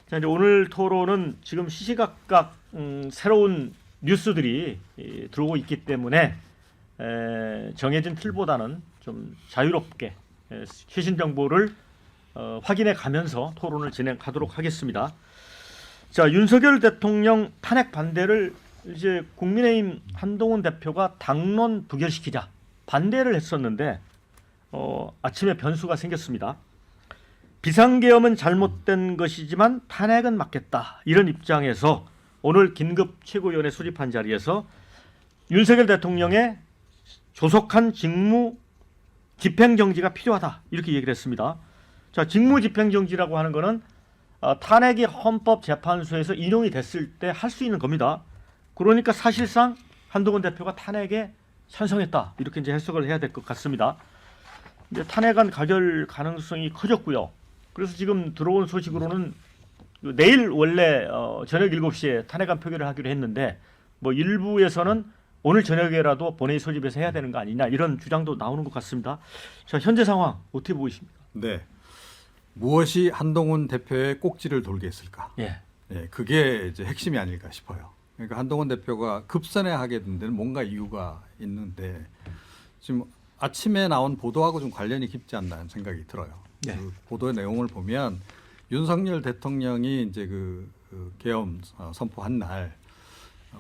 자, 이제 오늘 토론은 지금 시시각각 새로운 뉴스들이 들어오고 있기 때문에 정해진 틀보다는 좀 자유롭게 최신 정보를 확인해 가면서 토론을 진행하도록 하겠습니다. 자, 윤석열 대통령 탄핵 반대를 이제 국민의힘 한동훈 대표가 당론 부결시키자 반대를 했었는데 아침에 변수가 생겼습니다. 비상계엄은 잘못된 것이지만 탄핵은 맞겠다. 이런 입장에서 오늘 긴급 최고위원회 소집한 자리에서 윤석열 대통령의 조속한 직무 집행정지가 필요하다. 이렇게 얘기를 했습니다. 자, 직무 집행정지라고 하는 거는 탄핵이 헌법재판소에서 인용이 됐을 때 할 수 있는 겁니다. 그러니까 사실상 한동훈 대표가 탄핵에 찬성했다. 이렇게 이제 해석을 해야 될 것 같습니다. 이제 탄핵안 가결 가능성이 커졌고요. 그래서 지금 들어온 소식으로는 내일 원래 저녁 7시에 탄핵안 표결을 하기로 했는데 뭐 일부에서는 오늘 저녁에라도 본회의 소집해서 해야 되는 거 아니냐 이런 주장도 나오는 것 같습니다. 자, 현재 상황 어떻게 보고 있습니까? 네. 무엇이 한동훈 대표의 꼭지를 돌게 했을까? 예. 예, 그게 이제 핵심이 아닐까 싶어요. 그러니까 한동훈 대표가 급선회하게 된 데는 뭔가 이유가 있는데 지금 아침에 나온 보도하고 좀 관련이 깊지 않나는 생각이 들어요. 네. 그 보도의 내용을 보면 윤석열 대통령이 이제 그 계엄 선포한 날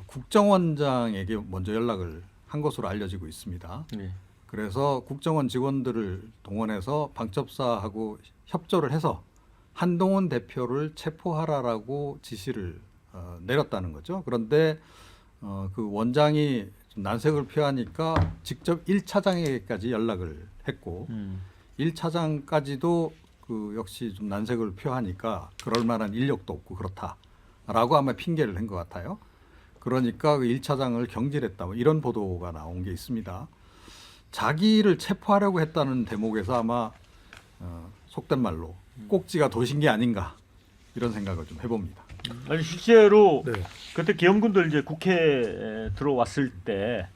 국정원장에게 먼저 연락을 한 것으로 알려지고 있습니다. 네. 그래서 국정원 직원들을 동원해서 방첩사하고 협조를 해서 한동훈 대표를 체포하라라고 지시를 내렸다는 거죠. 그런데 그 원장이 좀 난색을 표하니까 직접 1차장에게까지 연락을 했고 1차장까지도 그 역시 좀 난색을 표하니까 그럴 만한 인력도 없고 그렇다라고 아마 핑계를 낸 것 같아요. 그러니까 그 1차장을 경질했다. 뭐 이런 보도가 나온 게 있습니다. 자기를 체포하려고 했다는 대목에서 아마 속된 말로 꼭지가 도신 게 아닌가 이런 생각을 좀 해봅니다. 아니 실제로 네. 그때 계엄군들 이제 국회에 들어왔을 때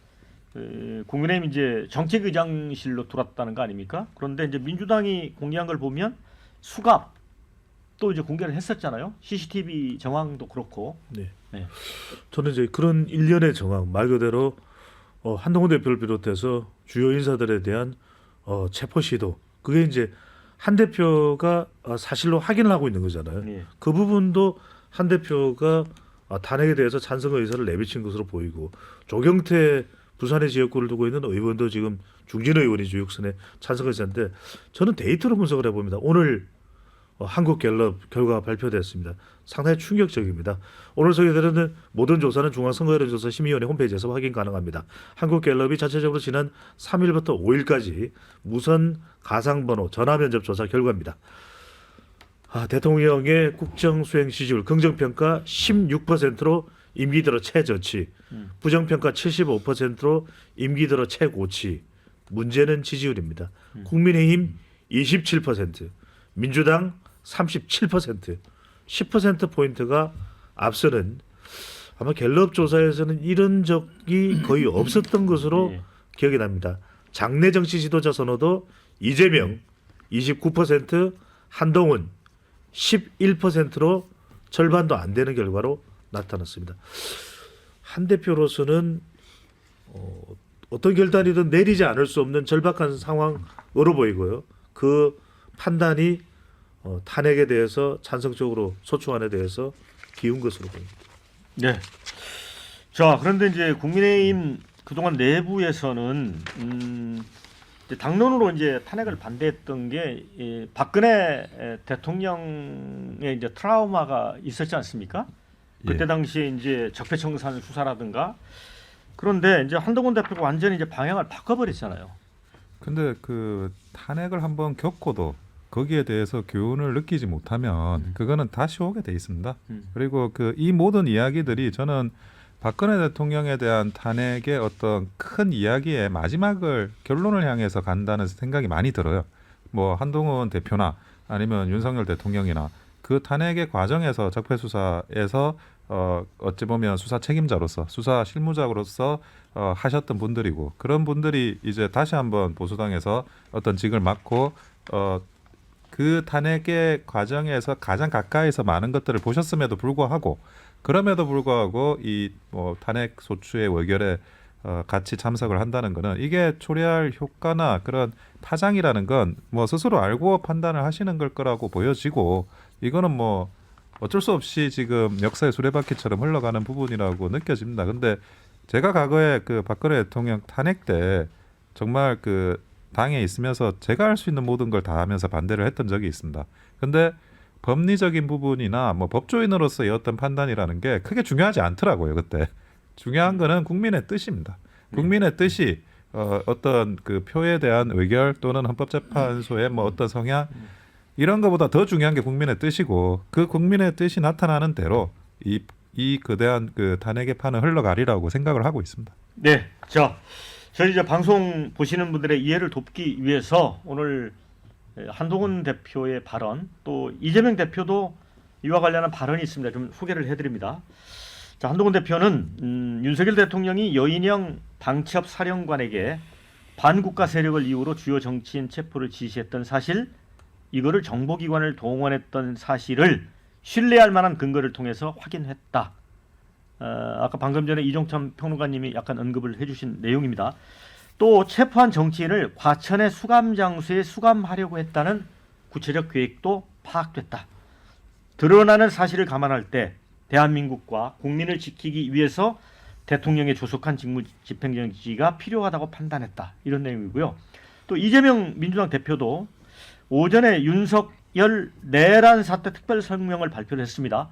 국민의힘 이제 정책의장실로 들어왔다는 거 아닙니까? 그런데 이제 민주당이 공개한 걸 보면 수갑 또 이제 공개를 했었잖아요. CCTV 정황도 그렇고. 네. 네. 저는 이제 그런 일련의 정황 말 그대로 한동훈 대표를 비롯해서 주요 인사들에 대한 체포 시도 그게 이제 한 대표가 사실로 확인을 하고 있는 거잖아요. 네. 그 부분도 한 대표가 탄핵에 대해서 찬성 의사를 내비친 것으로 보이고 조경태 부산의 지역구를 두고 있는 의원도 지금 중진 의원이 주육선에 찬성 의사인데 저는 데이터로 분석을 해봅니다. 오늘 한국갤럽 결과가 발표됐습니다. 상당히 충격적입니다. 오늘 소개되는 모든 조사는 중앙선거여론조사 심의위원회 홈페이지에서 확인 가능합니다. 한국갤럽이 자체적으로 지난 3일부터 5일까지 무선 가상번호 전화면접 조사 결과입니다. 대통령의 국정수행 지지율 긍정평가 16%로 임기 들어 최저치, 부정평가 75%로 임기 들어 최고치. 문제는 지지율입니다. 국민의힘 27%, 민주당 37%, 10%포인트가 앞서는 아마 갤럽 조사에서는 이런 적이 거의 없었던 것으로 네. 기억이 납니다. 장내 정치 지도자 선호도 이재명 29%, 한동훈 11%로 절반도 안 되는 결과로 나타났습니다. 한 대표로서는 어떤 결단이든 내리지 않을 수 없는 절박한 상황으로 보이고요. 그 판단이 탄핵에 대해서 찬성적으로 소추안에 대해서 기운 것으로 보입니다. 네. 자, 그런데 이제 국민의힘 그동안 내부에서는 이제 당론으로 이제 탄핵을 반대했던 게 박근혜 대통령의 이제 트라우마가 있었지 않습니까? 그때 예. 당시에 이제 적폐청산 수사라든가 그런데 이제 한동훈 대표가 완전히 이제 방향을 바꿔버렸잖아요. 근데 그 탄핵을 한번 겪고도 거기에 대해서 교훈을 느끼지 못하면 그거는 다시 오게 돼 있습니다. 그리고 그 이 모든 이야기들이 저는 박근혜 대통령에 대한 탄핵의 어떤 큰 이야기의 마지막을 결론을 향해서 간다는 생각이 많이 들어요. 뭐 한동훈 대표나 아니면 윤석열 대통령이나 그 탄핵의 과정에서 적폐 수사에서 어찌 보면 수사 책임자로서 수사 실무자로서 하셨던 분들이고 그런 분들이 이제 다시 한번 보수당에서 어떤 직을 맡고 그 탄핵의 과정에서 가장 가까이서 많은 것들을 보셨음에도 불구하고 그럼에도 불구하고 이 뭐 탄핵 소추의 의결에 같이 참석을 한다는 거는 이게 초래할 효과나 그런 파장이라는 건 뭐 스스로 알고 판단을 하시는 걸 거라고 보여지고 이거는 뭐 어쩔 수 없이 지금 역사의 수레바퀴처럼 흘러가는 부분이라고 느껴집니다. 근데 제가 과거에 그 박근혜 대통령 탄핵 때 정말 그 당에 있으면서 제가 할 수 있는 모든 걸 다 하면서 반대를 했던 적이 있습니다. 근데 법리적인 부분이나 뭐 법조인으로서의 어떤 판단이라는 게 크게 중요하지 않더라고요. 그때 중요한 거는 국민의 뜻입니다. 국민의 뜻이 어떤 그 표에 대한 의결 또는 헌법재판소의 뭐 어떤 성향 이런 것보다 더 중요한 게 국민의 뜻이고 그 국민의 뜻이 나타나는 대로 이 거대한 그 탄핵의 판은 흘러가리라고 생각을 하고 있습니다. 네, 자, 저희 이제 방송 보시는 분들의 이해를 돕기 위해서 오늘 한동훈 대표의 발언 또 이재명 대표도 이와 관련한 발언이 있습니다. 좀 소개를 해드립니다. 자, 한동훈 대표는 윤석열 대통령이 여인영 방첩 사령관에게 반국가 세력을 이유로 주요 정치인 체포를 지시했던 사실, 이거를 정보기관을 동원했던 사실을 신뢰할 만한 근거를 통해서 확인했다. 아까 방금 전에 이종참 평론가님이 약간 언급을 해주신 내용입니다. 또 체포한 정치인을 과천의 수감 장소에 수감하려고 했다는 구체적 계획도 파악됐다. 드러나는 사실을 감안할 때 대한민국과 국민을 지키기 위해서 대통령의 조속한 직무 집행정지가 필요하다고 판단했다. 이런 내용이고요. 또 이재명 민주당 대표도 오전에 윤석열 내란 사태 특별 성명을 발표를 했습니다.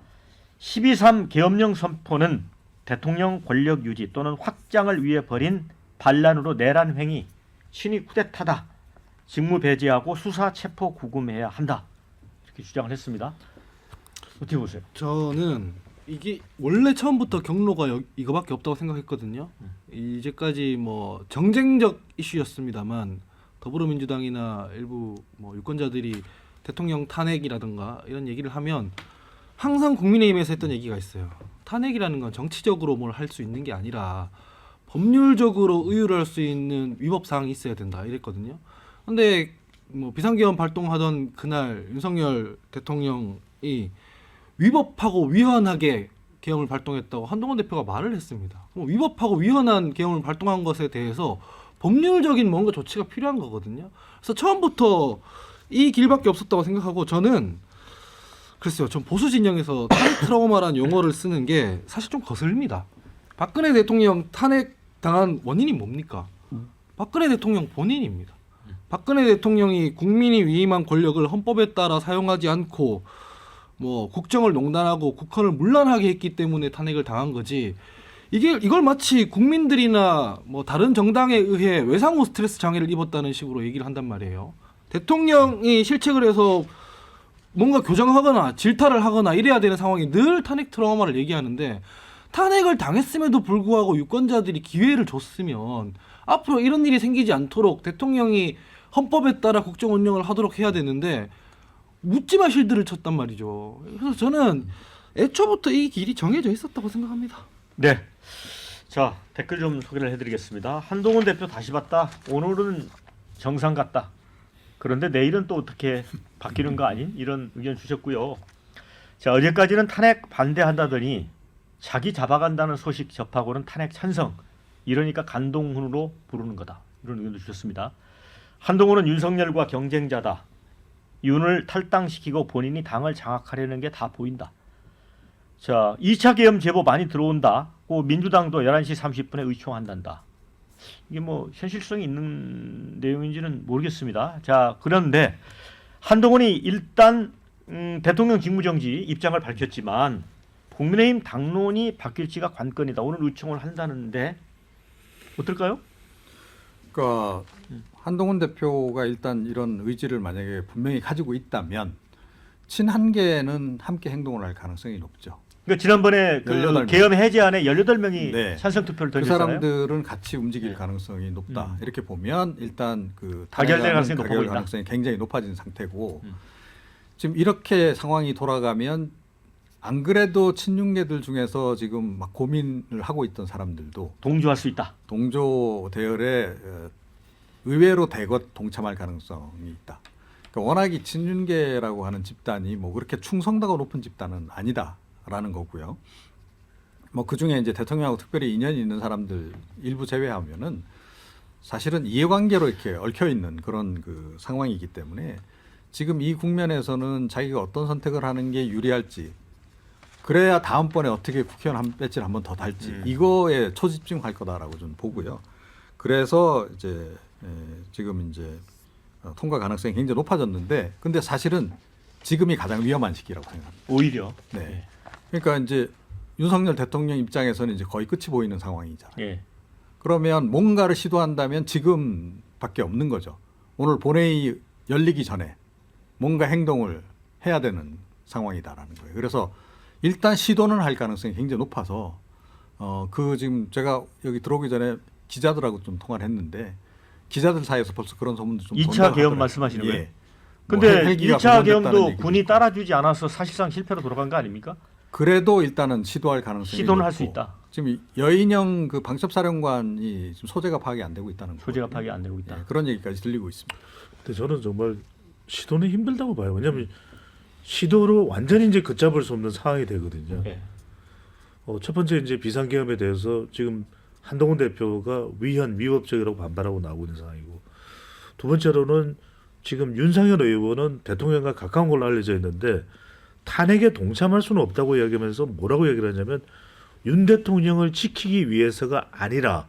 12.3 계엄령 선포는 대통령 권력 유지 또는 확장을 위해 벌인 반란으로 내란 행위, 친위 쿠데타다. 직무 배제하고 수사 체포 구금해야 한다. 이렇게 주장을 했습니다. 어떻게 보세요? 저는 이게 원래 처음부터 경로가 이거밖에 없다고 생각했거든요. 이제까지 뭐 정쟁적 이슈였습니다만 더불어민주당이나 일부 뭐 유권자들이 대통령 탄핵이라든가 이런 얘기를 하면 항상 국민의힘에서 했던 얘기가 있어요. 탄핵이라는 건 정치적으로 뭘 할 수 있는 게 아니라 법률적으로 의율할 수 있는 위법 사항이 있어야 된다 이랬거든요. 근데 뭐 비상계엄 발동하던 그날 윤석열 대통령이 위법하고 위헌하게 계엄을 발동했다고 한동훈 대표가 말을 했습니다. 위법하고 위헌한 계엄을 발동한 것에 대해서 법률적인 뭔가 조치가 필요한 거거든요. 그래서 처음부터 이 길밖에 없었다고 생각하고 저는 글쎄요, 전 보수 진영에서 탄핵 트라우마라는 용어를 쓰는 게 사실 좀 거슬립니다. 박근혜 대통령 탄핵 당한 원인이 뭡니까? 박근혜 대통령 본인입니다. 박근혜 대통령이 국민이 위임한 권력을 헌법에 따라 사용하지 않고 뭐 국정을 농단하고 국헌을 문란하게 했기 때문에 탄핵을 당한 거지. 이걸 마치 국민들이나 뭐 다른 정당에 의해 외상후 스트레스 장애를 입었다는 식으로 얘기를 한단 말이에요. 대통령이 실책을 해서 뭔가 교정하거나 질타를 하거나 이래야 되는 상황이 늘 탄핵 트라우마를 얘기하는데 탄핵을 당했음에도 불구하고 유권자들이 기회를 줬으면 앞으로 이런 일이 생기지 않도록 대통령이 헌법에 따라 국정 운영을 하도록 해야 되는데 묻지마 실드를 쳤단 말이죠. 그래서 저는 애초부터 이 길이 정해져 있었다고 생각합니다. 네. 자, 댓글 좀 소개를 해드리겠습니다. 한동훈 대표 다시 봤다. 오늘은 정상 같다. 그런데 내일은 또 어떻게 바뀌는 거 아닌? 이런 의견 주셨고요. 자, 어제까지는 탄핵 반대한다더니 자기 잡아간다는 소식 접하고는 탄핵 찬성. 이러니까 간동훈으로 부르는 거다. 이런 의견도 주셨습니다. 한동훈은 윤석열과 경쟁자다. 윤을 탈당시키고 본인이 당을 장악하려는 게 다 보인다. 자, 2차 계엄 제보 많이 들어온다. 민주당도 11시 30분에 의총한단다. 이게 뭐 현실성이 있는 내용인지는 모르겠습니다. 자, 그런데 한동훈이 일단 대통령 직무정지 입장을 밝혔지만 국민의힘 당론이 바뀔지가 관건이다. 오늘 의총을 한다는데 어떨까요? 그러니까 한동훈 대표가 일단 이런 의지를 만약에 분명히 가지고 있다면 친한계는 함께 행동을 할 가능성이 높죠. 그러니까 지난번에 그 18명. 계엄 해제안에 18명이 네. 찬성 투표를 그 던졌잖아요. 사람들은 같이 움직일 가능성이 높다. 이렇게 보면 일단 그 가결될 가능성이 가결 높아 보인다. 가능성이 굉장히 높아진 상태고 지금 이렇게 상황이 돌아가면 안 그래도 친윤계들 중에서 지금 막 고민을 하고 있던 사람들도 동조할 수 있다. 동조 대열에 의외로 대거 동참할 가능성이 있다. 그러니까 워낙에 친윤계라고 하는 집단이 뭐 그렇게 충성도가 높은 집단은 아니다라는 거고요. 뭐 그 중에 이제 대통령하고 특별히 인연이 있는 사람들 일부 제외하면은 사실은 이해관계로 이렇게 얽혀 있는 그런 그 상황이기 때문에 지금 이 국면에서는 자기가 어떤 선택을 하는 게 유리할지, 그래야 다음번에 어떻게 국회의원 한 배지를 한 번 더 달지, 이거에 초집중할 거다라고 저는 보고요. 그래서 이제 지금 이제 통과 가능성이 굉장히 높아졌는데, 근데 사실은 지금이 가장 위험한 시기라고 생각합니다. 오히려. 네. 그러니까 이제 윤석열 대통령 입장에서는 이제 거의 끝이 보이는 상황이잖아요. 예. 그러면 뭔가를 시도한다면 지금밖에 없는 거죠. 오늘 본회의 열리기 전에 뭔가 행동을 해야 되는 상황이다라는 거예요. 그래서 일단 시도는 할 가능성이 굉장히 높아서 지금 제가 여기 들어오기 전에 기자들하고 좀 통화를 했는데 기자들 사이에서 벌써 그런 소문도 좀 2차 돈다고 계엄 하더라고요. 말씀하시는 예. 거예요? 뭐 근데 헬기가 2차 구성됐다는 계엄도 얘기도 군이 있고. 따라주지 않아서 사실상 실패로 돌아간 거 아닙니까? 그래도 일단은 시도할 가능성이 시도는 높고, 할 수 있다. 지금 여인영 그 방첩사령관이 지금 소재가 파악이 안 되고 있다는 소재가 거거든요. 파악이 안 되고 있다. 예, 그런 얘기까지 들리고 있습니다. 근데 저는 정말 시도는 힘들다고 봐요. 왜냐하면 시도로 완전히 이제 걷잡을 수 없는 상황이 되거든요. 예. 첫 번째 이제 비상계엄에 대해서 지금 한동훈 대표가 위헌위법적이라고 반발하고 나오고 있는 상황이고, 두 번째로는 지금 윤상현 의원은 대통령과 가까운 걸로 알려져 있는데 탄핵에 동참할 수는 없다고 이야기하면서 뭐라고 얘기를 하냐면 윤 대통령을 지키기 위해서가 아니라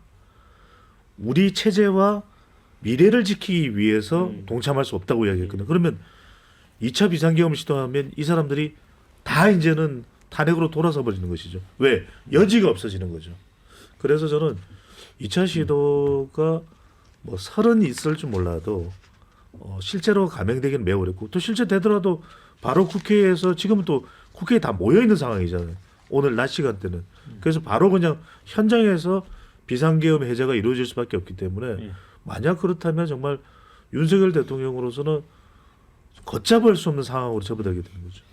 우리 체제와 미래를 지키기 위해서 동참할 수 없다고 이야기했거든요. 그러면 2차 비상계엄을 시도하면 이 사람들이 다 이제는 탄핵으로 돌아서 버리는 것이죠. 왜? 여지가 없어지는 거죠. 그래서 저는 2차 시도가 뭐 30이 있을 줄 몰라도 실제로 감행되기는 매우 어렵고, 또 실제 되더라도 바로 국회에서 지금은 또 국회에 다 모여 있는 상황이잖아요. 오늘 낮 시간대는. 그래서 바로 그냥 현장에서 비상계엄 해제가 이루어질 수밖에 없기 때문에 예. 만약 그렇다면 정말 윤석열 대통령으로서는 걷잡을 수 없는 상황으로 접어들게 되는 거죠.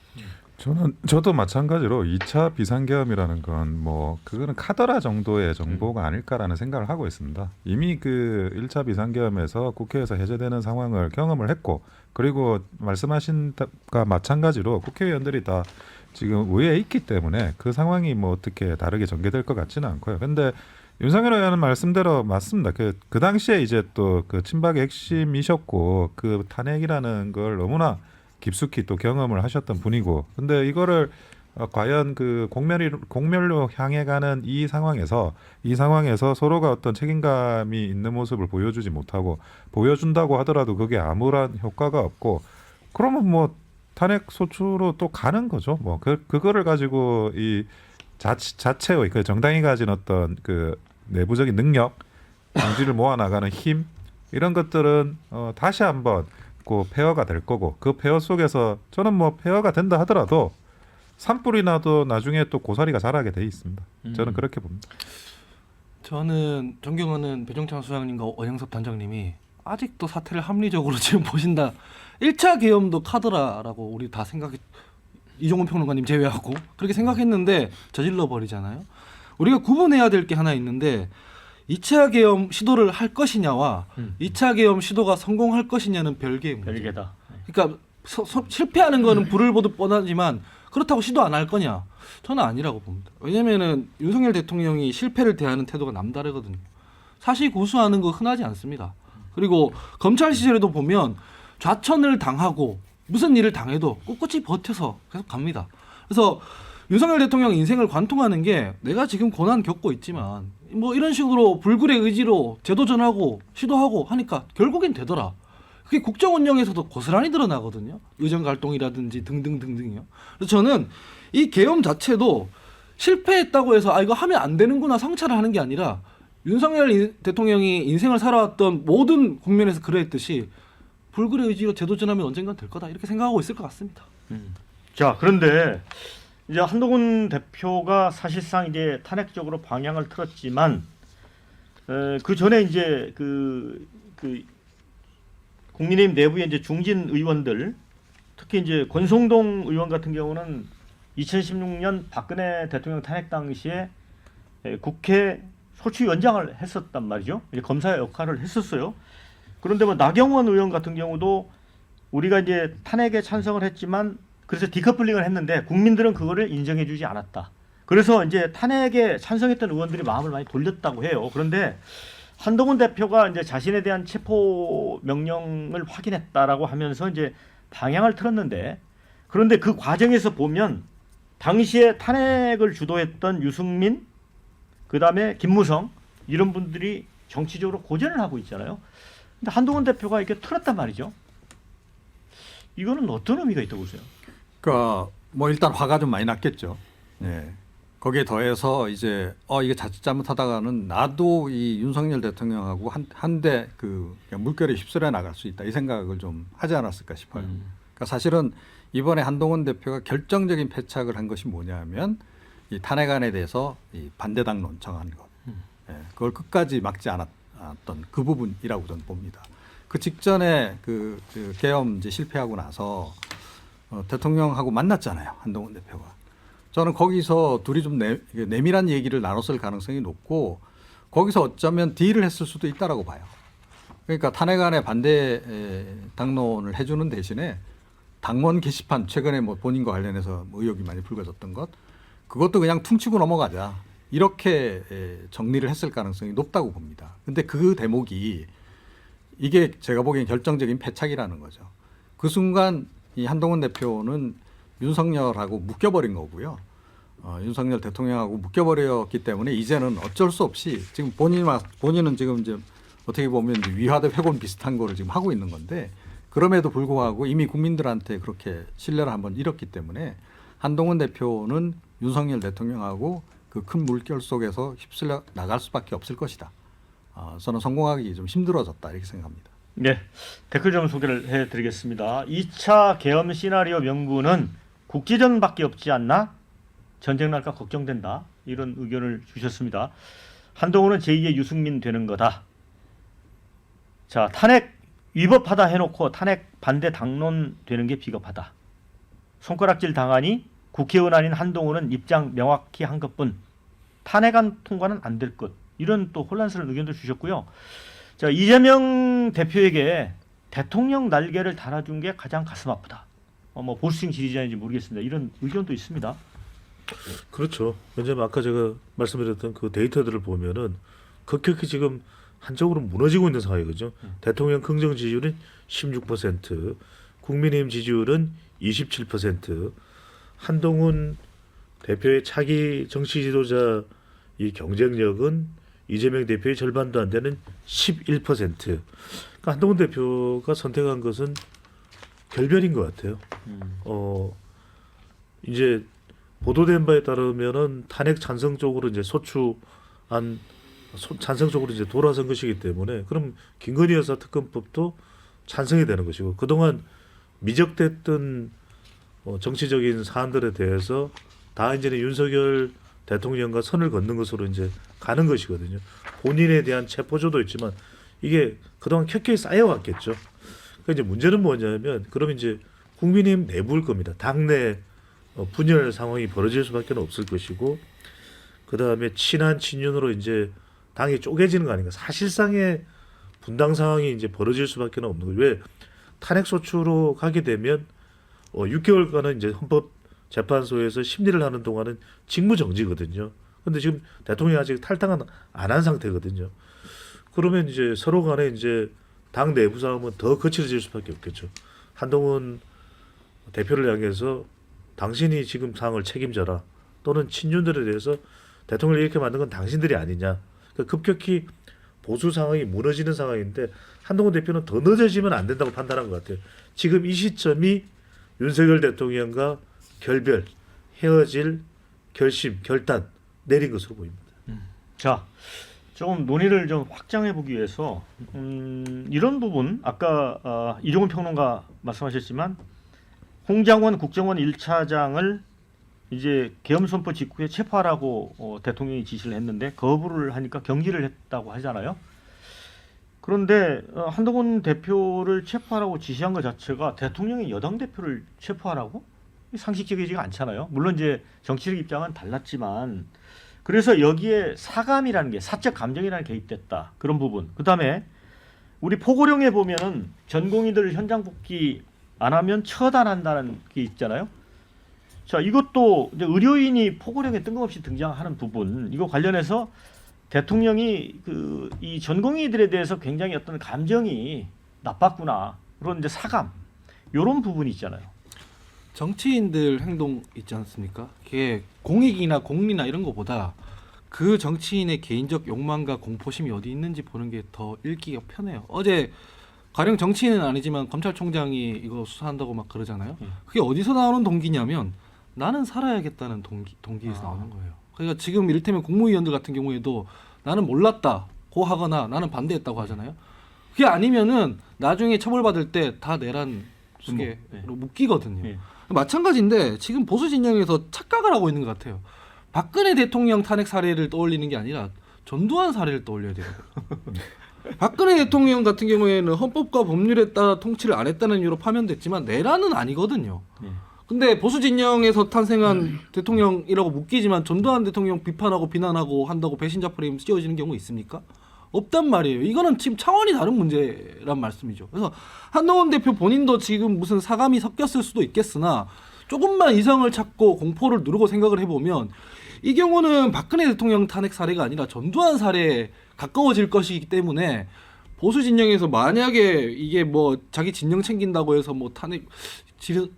저도 마찬가지로 2차 비상계엄이라는 건 뭐 그거는 카더라 정도의 정보가 아닐까라는 생각을 하고 있습니다. 이미 그 1차 비상계엄에서 국회에서 해제되는 상황을 경험을 했고, 그리고 말씀하신 것과 마찬가지로 국회의원들이 다 지금 의회에 있기 때문에 그 상황이 뭐 어떻게 다르게 전개될 것 같지는 않고요. 근데 윤석열 의원은 말씀대로 맞습니다. 그 당시에 이제 또 그 친박의 핵심이셨고 그 탄핵이라는 걸 너무나 깊숙이 또 경험을 하셨던 분이고, 근데 이거를 과연 그 공멸로 향해 가는 이 상황에서 서로가 어떤 책임감이 있는 모습을 보여주지 못하고, 보여준다고 하더라도 그게 아무런 효과가 없고, 그러면 뭐 탄핵 소추로 또 가는 거죠. 뭐 그거를 가지고 이 자체의 그 정당이 가진 어떤 그 내부적인 능력, 정지를 모아 나가는 힘, 이런 것들은 다시 한번 그 폐허가 될 거고, 그 폐허 속에서 저는 뭐 폐허가 된다 하더라도 산불이 나도 나중에 또 고사리가 자라게 돼 있습니다. 저는 그렇게 봅니다. 저는 존경하는 배종찬 소장님과 원영섭 단장님이 아직도 사태를 합리적으로 지금 보신다. 1차 계엄도 카더라라고 우리 다 이종훈 평론가님 제외하고 그렇게 생각했는데 저질러 버리잖아요. 우리가 구분해야 될 게 하나 있는데 2차 계엄 시도를 할 것이냐와 2차 계엄 시도가 성공할 것이냐는 별개의 문제. 별개다. 그러니까 실패하는 거는 불을 보듯 뻔하지만 그렇다고 시도 안 할 거냐? 저는 아니라고 봅니다. 왜냐면은 윤석열 대통령이 실패를 대하는 태도가 남다르거든요. 사실 고수하는 거 흔하지 않습니다. 그리고 검찰 시절에도 보면 좌천을 당하고 무슨 일을 당해도 꿋꿋이 버텨서 계속 갑니다. 그래서 윤석열 대통령 인생을 관통하는 게 내가 지금 고난 겪고 있지만 뭐 이런 식으로 불굴의 의지로 제도전하고 시도하고 하니까 결국엔 되더라. 그게 국정 운영에서도 고스란히 드러나거든요. 의정 갈등이라든지 등등등등이요. 그래서 저는 이 계엄 자체도 실패했다고 해서 이거 하면 안 되는구나 성찰을 하는 게 아니라 윤석열 대통령이 인생을 살아왔던 모든 국면에서 그러했듯이 불굴의 의지로 제도전하면 언젠간 될 거다 이렇게 생각하고 있을 것 같습니다. 자, 그런데 이제 한동훈 대표가 사실상 이제 탄핵적으로 방향을 틀었지만 그 전에 이제 그 국민의힘 내부의 이제 중진 의원들, 특히 이제 권성동 의원 같은 경우는 2016년 박근혜 대통령 탄핵 당시에 국회 소추위원장을 했었단 말이죠. 이제 검사 역할을 했었어요. 그런데 뭐 나경원 의원 같은 경우도 우리가 이제 탄핵에 찬성을 했지만 그래서 디커플링을 했는데 국민들은 그거를 인정해주지 않았다. 그래서 이제 탄핵에 찬성했던 의원들이 마음을 많이 돌렸다고 해요. 그런데 한동훈 대표가 이제 자신에 대한 체포 명령을 확인했다라고 하면서 이제 방향을 틀었는데, 그런데 그 과정에서 보면 당시에 탄핵을 주도했던 유승민, 그다음에 김무성 이런 분들이 정치적으로 고전을 하고 있잖아요. 근데 한동훈 대표가 이렇게 틀었단 말이죠. 이거는 어떤 의미가 있다고 보세요? 그러니까 뭐 일단 화가 좀 많이 났겠죠. 예. 거기에 더해서 이제 이게 자칫 잘못하다가는 나도 이 윤석열 대통령하고 한데 그 물결에 휩쓸려 나갈 수 있다 이 생각을 좀 하지 않았을까 싶어요. 그러니까 사실은 이번에 한동훈 대표가 결정적인 패착을 한 것이 뭐냐면 이 탄핵안에 대해서 이 반대 당론 정한 것, 예, 그걸 끝까지 막지 않았던 그 부분이라고 저는 봅니다. 그 직전에 그 계엄 이제 실패하고 나서 대통령하고 만났잖아요, 한동훈 대표가. 저는 거기서 둘이 좀 내밀한 얘기를 나눴을 가능성이 높고 거기서 어쩌면 딜을 했을 수도 있다라고 봐요. 그러니까 탄핵안에 반대 당론을 해주는 대신에 당원 게시판 최근에 뭐 본인과 관련해서 뭐 의혹이 많이 불거졌던 것 그것도 그냥 퉁치고 넘어가자 이렇게 정리를 했을 가능성이 높다고 봅니다. 근데 그 대목이 이게 제가 보기엔 결정적인 패착이라는 거죠. 그 순간 이 한동훈 대표는 윤석열하고 묶여버린 거고요. 윤석열 대통령하고 묶여버렸기 때문에 이제는 어쩔 수 없이 지금 본인은 지금 이제 어떻게 보면 이제 위화돼 회곤 비슷한 거를 지금 하고 있는 건데 그럼에도 불구하고 이미 국민들한테 그렇게 신뢰를 한번 잃었기 때문에 한동훈 대표는 윤석열 대통령하고 그 큰 물결 속에서 휩쓸려 나갈 수밖에 없을 것이다. 저는 성공하기 좀 힘들어졌다 이렇게 생각합니다. 네, 댓글 좀 소개를 해드리겠습니다. 2차 계엄 시나리오 명분은 국지전밖에 없지 않나? 전쟁 날까 걱정된다. 이런 의견을 주셨습니다. 한동훈은 제2의 유승민 되는 거다. 자, 탄핵 위법하다 해놓고 탄핵 반대 당론 되는 게 비겁하다. 손가락질 당하니 국회의원 아닌 한동훈은 입장 명확히 한 것뿐. 탄핵안 통과는 안 될 것. 이런 또 혼란스러운 의견도 주셨고요. 자, 이재명 대표에게 대통령 날개를 달아준 게 가장 가슴 아프다. 뭐 보수층 지지자인지 모르겠습니다. 이런 의견도 있습니다. 그렇죠. 왜냐하면 아까 제가 말씀드렸던 그 데이터들을 보면은 급격히 지금 한쪽으로 무너지고 있는 상황이거든요. 대통령 긍정 지지율은 16%, 국민의힘 지지율은 27%, 한동훈 대표의 차기 정치 지도자 이 경쟁력은 이재명 대표의 절반도 안 되는 11%. 그러니까 한동훈 대표가 선택한 것은 결별인 것 같아요. 이제 보도된 바에 따르면은 탄핵 찬성 쪽으로 이제 찬성 쪽으로 이제 돌아선 것이기 때문에 그럼 김건희 여사 특검법도 찬성이 되는 것이고 그동안 미적됐던 정치적인 사안들에 대해서 다 이제는 윤석열 대통령과 선을 걷는 것으로 이제 가는 것이거든요. 본인에 대한 체포조도 있지만 이게 그동안 켜켜이 쌓여왔겠죠. 그러니까 이제 문제는 뭐냐면 그럼 이제 국민의힘 내부일 겁니다. 당내 분열 상황이 벌어질 수밖에 없을 것이고 그 다음에 친한 친윤으로 이제 당이 쪼개지는 거 아닌가. 사실상의 분당 상황이 이제 벌어질 수밖에 없는 거죠. 왜 탄핵 소추로 가게 되면 6개월간은 이제 헌법재판소에서 심리를 하는 동안은 직무정지거든요. 근데 지금 대통령이 아직 탈당은 안 한 상태거든요. 그러면 이제 서로 간에 이제 당 내부 싸움은 더 거칠어질 수밖에 없겠죠. 한동훈 대표를 향해서 당신이 지금 상황을 책임져라. 또는 친윤들에 대해서 대통령을 이렇게 만든 건 당신들이 아니냐. 그러니까 급격히 보수 상황이 무너지는 상황인데 한동훈 대표는 더 늦어지면 안 된다고 판단한 것 같아요. 지금 이 시점이 윤석열 대통령과 결별, 헤어질 결심, 결단 내린 것으로 보입니다. 자, 조금 논의를 좀 확장해 보기 위해서 이런 부분 아까 이종훈 평론가 말씀하셨지만 홍장원 국정원 1차장을 이제 계엄 선포 직후에 체포하라고 대통령이 지시를 했는데 거부를 하니까 경기를 했다고 하잖아요. 그런데 한동훈 대표를 체포하라고 지시한 것 자체가 대통령이 여당 대표를 체포하라고 상식적이지가 않잖아요. 물론 이제 정치적 입장은 달랐지만 그래서 여기에 사감이라는 게 사적 감정이라는 게 개입됐다. 그런 부분. 그다음에 우리 포고령에 보면은 전공의들 현장 복귀 안 하면 처단한다는 게 있잖아요. 자, 이것도 이제 의료인이 포고령에 뜬금없이 등장하는 부분, 이거 관련해서 대통령이 이 전공의들에 대해서 굉장히 어떤 감정이 나빴구나, 그런 이제 사감, 이런 부분이 있잖아요. 정치인들 행동 있지 않습니까? 그게 공익이나 공리나 이런 거보다 그 정치인의 개인적 욕망과 공포심이 어디 있는지 보는 게 더 읽기가 편해요. 어제 가령 정치인은 아니지만 검찰총장이 이거 수사한다고 막 그러잖아요. 그게 어디서 나오는 동기냐면 나는 살아야겠다는 동기에서 나오는 거예요. 그러니까 지금 이를테면 국무위원들 같은 경우에도 나는 몰랐다고 하거나 나는 반대했다고 하잖아요. 그게 아니면은 나중에 처벌받을 때 다 내란 수계로 묶이거든요. 네. 마찬가지인데 지금 보수 진영에서 착각을 하고 있는 것 같아요. 박근혜 대통령 탄핵 사례를 떠올리는 게 아니라 전두환 사례를 떠올려야 돼요. 박근혜 대통령 같은 경우에는 헌법과 법률에 따라 통치를 안 했다는 이유로 파면됐지만 내란은 아니거든요. 근데 보수 진영에서 탄생한 대통령이라고 묶이지만 전두환 대통령 비판하고 비난하고 한다고 배신자 프레임 씌워지는 경우 있습니까? 없단 말이에요. 이거는 지금 차원이 다른 문제란 말씀이죠. 그래서 한동훈 대표 본인도 지금 무슨 사감이 섞였을 수도 있겠으나 조금만 이성을 찾고 공포를 누르고 생각을 해보면 이 경우는 박근혜 대통령 탄핵 사례가 아니라 전두환 사례에 가까워질 것이기 때문에 보수 진영에서 만약에 이게 뭐 자기 진영 챙긴다고 해서 뭐 탄핵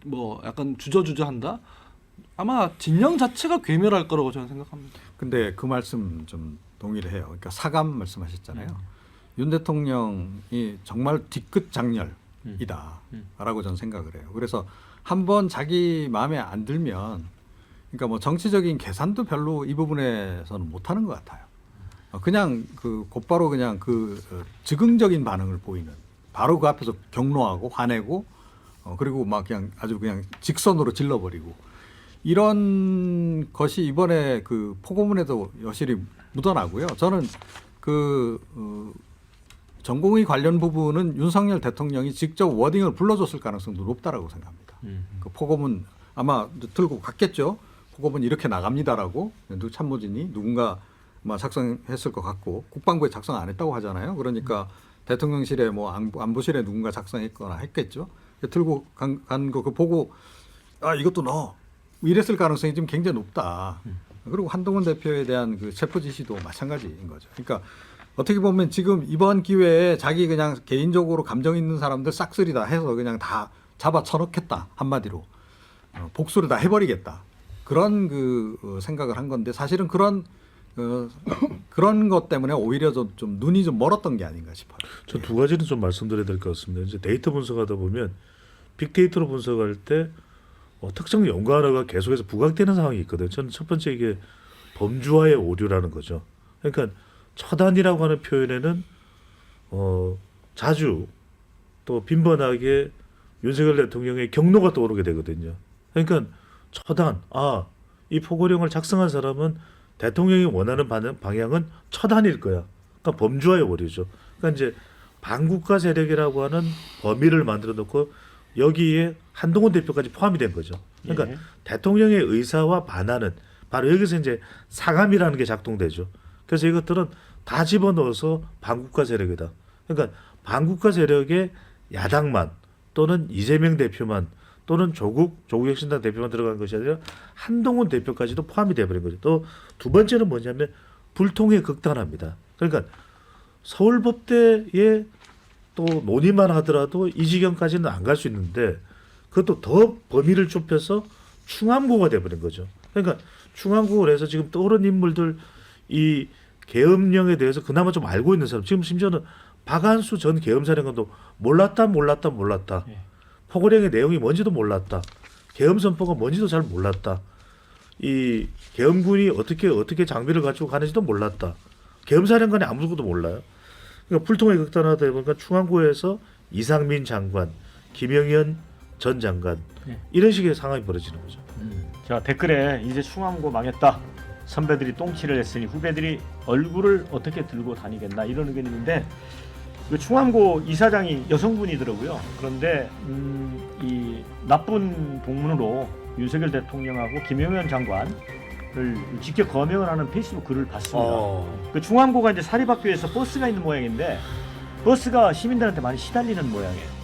뭐 약간 주저주저한다? 아마 진영 자체가 괴멸할 거라고 저는 생각합니다. 근데 그 말씀 좀 동의를 해요. 그러니까 사감 말씀하셨잖아요. 윤 대통령이 정말 뒤끝 장렬이다라고 저는 생각을 해요. 그래서 한번 자기 마음에 안 들면, 그러니까 뭐 정치적인 계산도 별로 이 부분에서는 못하는 것 같아요. 그냥 곧바로 그냥 즉흥적인 반응을 보이는, 바로 그 앞에서 경로하고 화내고, 그리고 막 그냥 아주 그냥 직선으로 질러버리고, 이런 것이 이번에 포고문에도 여실히 묻어나고요. 저는 전공의 관련 부분은 윤석열 대통령이 직접 워딩을 불러줬을 가능성도 높다라고 생각합니다. 그 포고문 아마 들고 갔겠죠. 포고문 이렇게 나갑니다라고 참모진이 누군가 아마 작성했을 것 같고, 국방부에 작성 안 했다고 하잖아요. 그러니까 대통령실에 뭐 안보실에 누군가 작성했거나 했겠죠. 들고 간 거 보고 이것도 넣어. 이랬을 가능성이 지금 굉장히 높다. 그리고 한동훈 대표에 대한 체포 지시도 마찬가지인 거죠. 그러니까 어떻게 보면 지금 이번 기회에 자기 그냥 개인적으로 감정 있는 사람들 싹쓸이 다 해서 그냥 다 잡아 쳐넣겠다, 한마디로 복수를 다 해버리겠다, 그런 생각을 한 건데, 사실은 그런 것 때문에 오히려 좀 눈이 좀 멀었던 게 아닌가 싶어요. 전 두 가지는 좀 말씀드려야 될 것 같습니다. 이제 데이터 분석하다 보면 빅데이터로 분석할 때 특정 연구 하나가 계속해서 부각되는 상황이 있거든요. 저는 첫 번째 이게 범주화의 오류라는 거죠. 그러니까 처단이라고 하는 표현에는 자주 또 빈번하게 윤석열 대통령의 경로가 떠오르게 되거든요. 그러니까 처단, 이 포고령을 작성한 사람은 대통령이 원하는 방향은 처단일 거야. 그러니까 범주화의 오류죠. 그러니까 이제 반국가 세력이라고 하는 범위를 만들어 놓고 여기에 한동훈 대표까지 포함이 된 거죠. 그러니까 대통령의 의사와 반하는, 바로 여기서 이제 사감이라는 게 작동되죠. 그래서 이것들은 다 집어넣어서 반국가 세력이다. 그러니까 반국가 세력의 야당만, 또는 이재명 대표만, 또는 조국 혁신당 대표만 들어간 것이 아니라 한동훈 대표까지도 포함이 돼버린 거죠. 또 두 번째는 뭐냐면 불통의 극단화입니다. 그러니까 서울법대에 또 논의만 하더라도 이 지경까지는 안 갈 수 있는데, 그것도 더 범위를 좁혀서 충암고가 돼버린 거죠. 그러니까 충암고를 해서 지금 떠오른 인물들, 이 계엄령에 대해서 그나마 좀 알고 있는 사람, 지금 심지어는 박한수 전 계엄사령관도 몰랐다. 포고령의 내용이 뭔지도 몰랐다. 계엄 선포가 뭔지도 잘 몰랐다. 이 계엄군이 어떻게 장비를 갖추고 가는지도 몰랐다. 계엄사령관이 아무것도 몰라요. 그러니까 불통의 극단화다 보니까 충암고에서 이상민 장관, 김영현 전 장관, 이런 식의 상황이 벌어지는 거죠. 자, 댓글에 이제 충암고 망했다, 선배들이 똥치를 했으니 후배들이 얼굴을 어떻게 들고 다니겠나, 이런 의견이 있는데, 그 충암고 이사장이 여성분이더라고요. 그런데 이 나쁜 동문으로 윤석열 대통령하고 김영현 장관을 직접 거명을 하는 페이스북 글을 봤습니다. 그 충암고가 이제 사립학교에서 버스가 있는 모양인데, 버스가 시민들한테 많이 시달리는 모양이에요.